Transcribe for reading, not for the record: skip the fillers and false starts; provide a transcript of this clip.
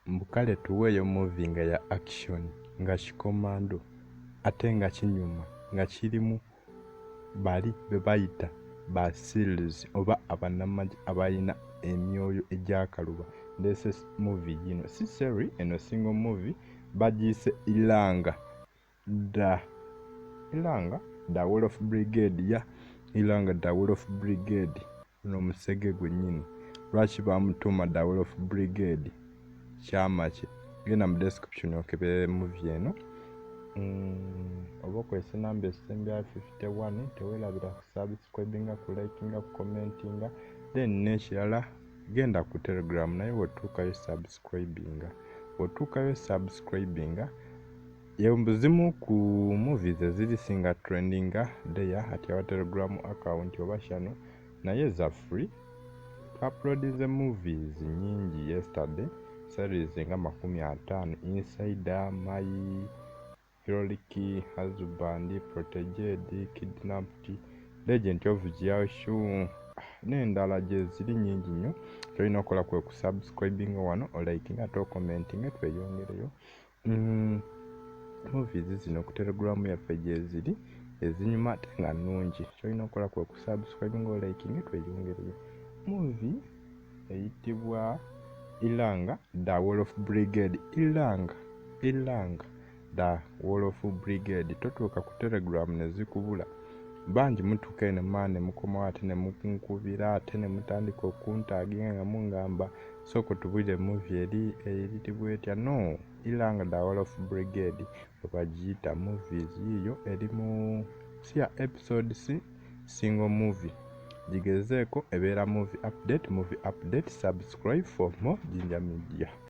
mbukale tuweeyo movie nga ya action nga kikomando ate nga kinyuma nga kirimu bali bebayita ba series oba abanamagi abalina emyoyo egyakaluba. Ndese movie yino si seri eno single movie bagiyise Ilanga the Wolf Brigade ya Ilanga the Wolf Brigade no musege gwennyini lwaki bamutuma the Wolf Brigade kyama ki genda mu description okebere movie eno. Oba okozesa namba esembe 51 teweerabira ku subscribinga ku likinga ku commentinga then n'ekirala genda ku telegram naye wetuukayo subscribinga yembuzimu ku movies ezirisinga trendinga there ati awa telegram account oba channel naye za free. Uploadinze movies nyingi yesterday series nga 50 Insider, My Heroic Husband, Protected, Kidnapped, Legend of Jiaoshu n'endala gye ziri nyingi nnyo. Kyolina okukola kwe ku subscribing wano o liking ate commenting tweyongereyo. Movies zino ku telegram yaffe gye ziri ezinyuma ate nga nnungi. Kyolina okukola kwe ku subscribing o liking tweyongereyo. Movie eyitibwa Ilanga the Wolf Brigade. Ilanga the Wolf Brigade. Totuuka ku telegram ne zikubula bangi mutuuka eno maane mukomawo ate ne mukunkubira ate ne mutandika okuntaginga nga mungamba sooka tubulire movie eri eyitibwa etya. No, Ilanga the Wolf Brigade webagiyita movies yiyo eri mu siya episodes single movie. Jigezeeko ebeera movie update. Subscribe for more Jinja Media.